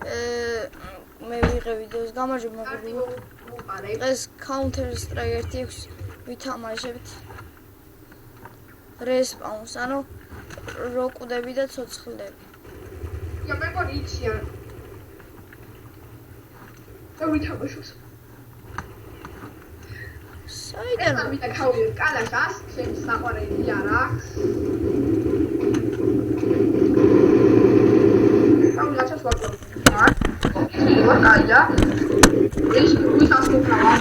მე ვიღე ვიდეოს გამარჯობა ეს Counter Strike 1.6 ვითამაშებთ Respawn-ს, ანუ როკვდები და ცოცხლდები. Ja, მე მგონი იციან. და ვითამაშოს. საიდან ვიდა გავიო კალაშას, შენ საყვარელი არა. კალაშას ვაკეთებ. ვაკაია. ეს ვისას მოკრავა.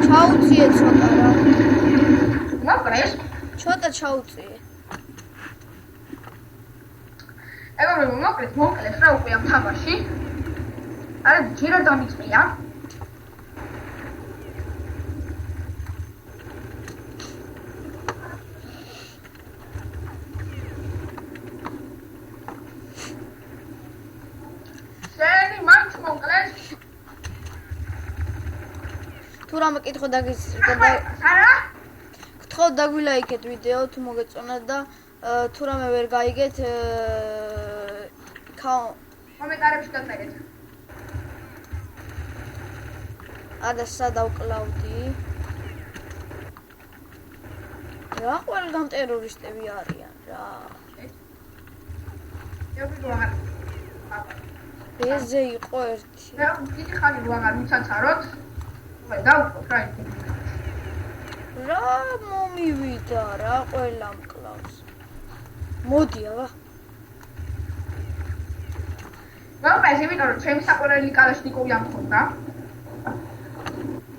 ჩაუწიე ცოტა რა. მოკრეს? ცოტა ჩაუწიე. ეგ მოკლეს რა უკვე ამ თამაში. არა, ჯერა დამიწია. შენი მაინც მოკლეს. თუ რამე კითხო არა? გთხოვ დაგვილაიკეთ ვიდეო თუ მოგეწონათ და თუ რამე ვერ გაიგეთ კომენტარებში გაწერეთ. ადა სადავკლავდი. რა ყველგან ტერორისტები არიან რა. ეზე იყო ერთი. რა დიდი ხანი რო აღარ მიცაცაროთ. მე დავყოთ რა იქ. რა მომივიდა რა ყველა მკლავს. მოდი აბა. მოგეს იმიტომ რომ ჩემი საყვარელი კალაშნიკოვი ამ ხონდა.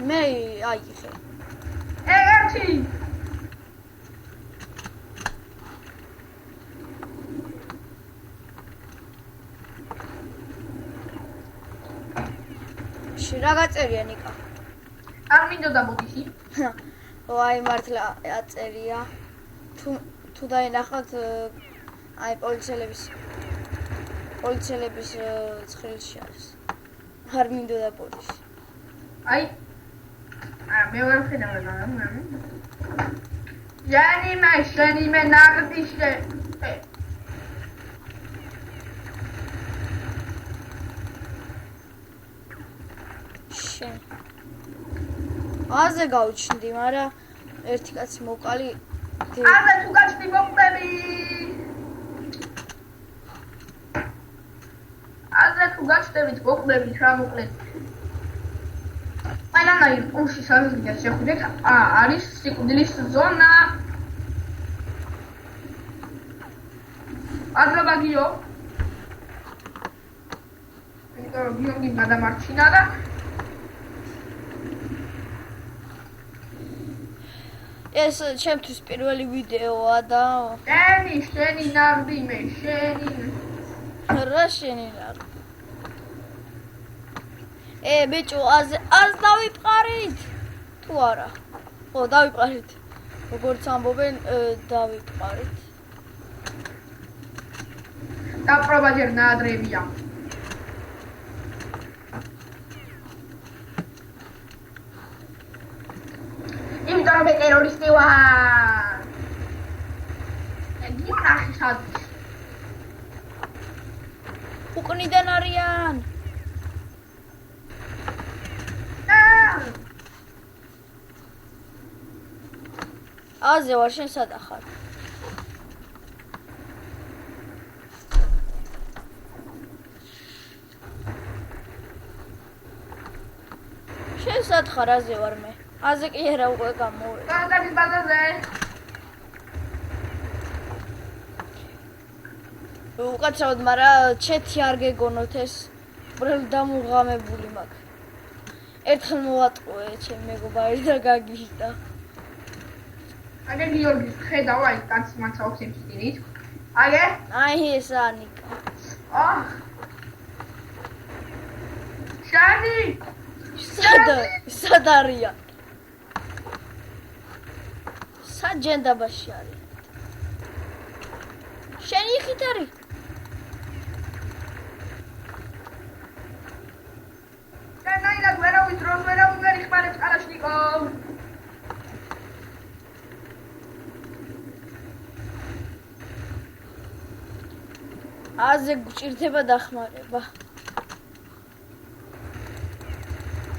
მე აიღე. ერთი. რა გაწერია ნიკა? არ მინდოდა მოდიში. ვაი მართლა აწერია. თუ დაინახავთ აი პოლიციელების ცხრილში არის. არ მინდოდა პოდიში. აი მე ვერ ხედავ რა. ჟანი მე ნაღდიშე. აზე გავჩნდი, მაგრამ ერთი კაცი მოკალი. აზე თუ გაჩნდი მოკლები. აზე თუ გაჩნდებით მოკლები, რა მოკლედ. ყველანაირ პულში საზრდას შეხვდეთ, არის სიკვდილის ზონა. აზრობა გიო. იმიტომ რომ გიორგი გადამარჩინა და ეს ჩემთვის პირველი ვიდეოა და შენი ნარდი მე შენი რა შენი ნარდი ბიჭო ას დავიფყარით თუ არა ხო დავიფყარით როგორც ამბობენ დავიფყარით დაპრობა ჯერ ნაადრევია იმიტომ რომ ტერორისტი ვარ. იგი ნახე სადის. უკნიდან არიან. აზე ვარ შენ სადა ხარ? შენ სად ხარ აზე ვარ მე? აზე კი არა უკვე გამოვიდა. გადადის ბაზაზე. უკაცრავად, მაგრამ ჩეთი არ გეგონოთ ეს. უბრალოდ დამუღამებული მაქვს. ერთხელ მოვატყუე ჩემ მეგობარი და გაგიშდა. აგე გიორგი ხედავ აი კაცი მაცაობს იმ სტილით. აგე? აი ეს ანიკა. შანი! სად არიან? საჯენდაბაში არის. შენი იხით არის? შენ ნაირად ვერავის დროს ვერავინ ვერ იხმარებს კალაშნიკოვ. აზე გვჭირდება დახმარება.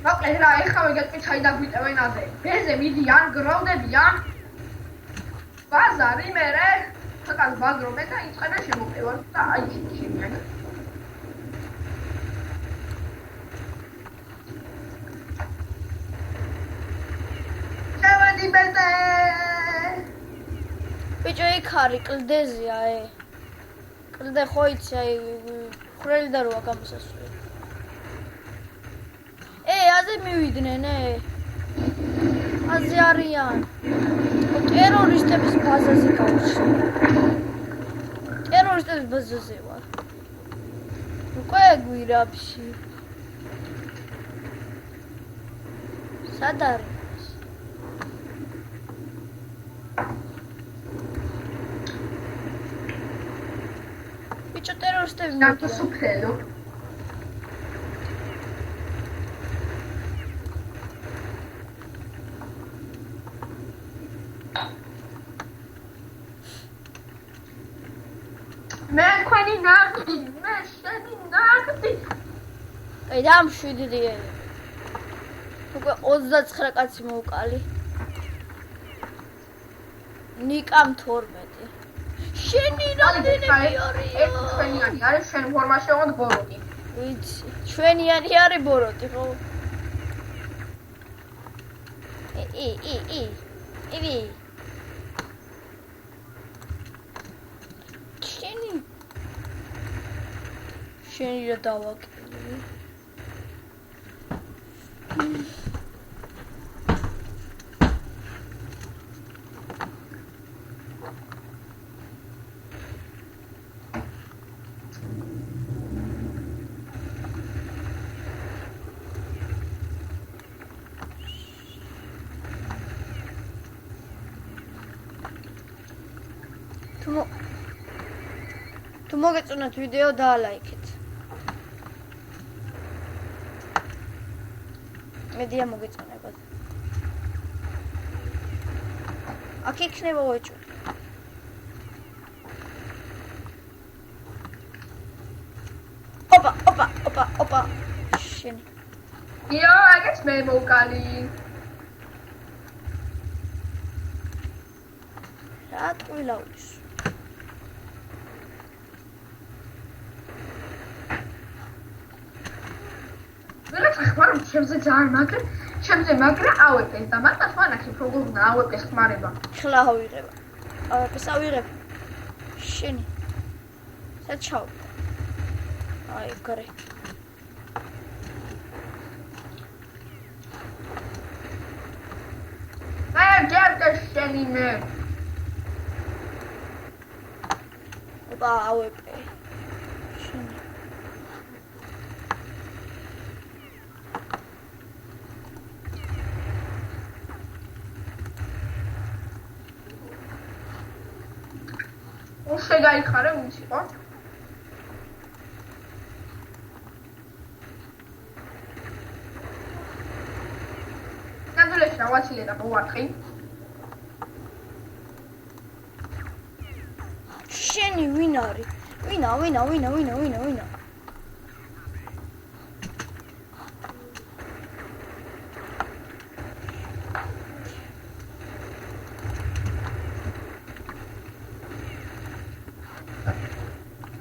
მოკლედ რა, ეხლა ვიგეთქვი ჩაი დაგვიტევენ აზე. ბეზე მიდიან, გროვდებიან. ბაზარი მერე ცოტას ბაგრობენ და იწყებენ შემოყევას და აი შემიან. შევედი ბეზე. ბიჭო იქ არის კლდეზია კლდე ხო იცი აი ხრელი და როა გამოსასვლელი. აზე მივიდნენ აზე არიან ტერორისტების ბაზაზე გავჩნდა. ტერორისტების ბაზაზე ვარ. უკვე გვირაბში. სად არის? ბიჭო ტერორისტები ნატო სუფრელო. მე ქვენი ნახტი, მე შენი ნახტი. აი დამშვიდდი. უკვე 29 კაცი მოვკალი. ნიკამ 12. შენი რამდენები არის? ჩვენიანი არის, შენ ფორმა შევონთ ბოროტი. ვიცი, ჩვენიანი არის ბოროტი, ხო? ივი. შენი რა დავაკეთე? თუ მოგეწონათ ვიდეო დაალაიქეთ. მედია მოგეწონებათ. აქ იქნება ვეჭვი. ოპა. შენი. იო, აგეც მე მოვკალი. რა ტყვილაულის. ჩემზე ძალიან მაგრა, ჩემზე მაგრა ავეპეს და მათაც ვანახებ როგორ უნდა ავეპეს ხმარება. ხლა ავიღება. ავეპეს ავიღებ. შენი. საჩაო. აი, გარე. მე ჯერტე შენი მე. ოპა ავეპე. შენი. შეგაიხარე ვიცი ხო? ნამდვილად დავაცილე და მოვარხი. შენი ვინ არის? ვინა?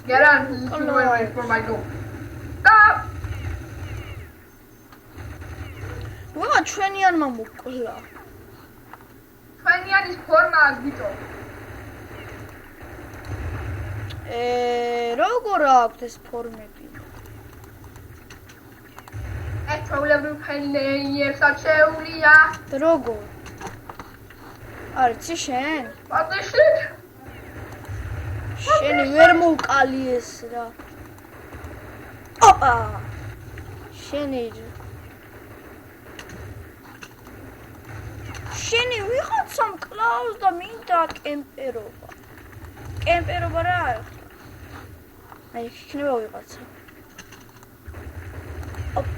Get on, this is too much for my goal. Stop! ვიღა ჩვენიანმა მოკლა. ჩვენიანის ფორმა გიტო. როგორ აქვს ეს ფორმები? ეს პრობლემები ფელიერსაც შეუულია. როგორ? არიცი შენ? პატიში? შენი ვერ მოვკალი ეს რა. ოპა. შენი ვიღაცამ კლავს და მინდა კემპერობა. კემპერობა რა არის? აი, იქნება ვიღაცა.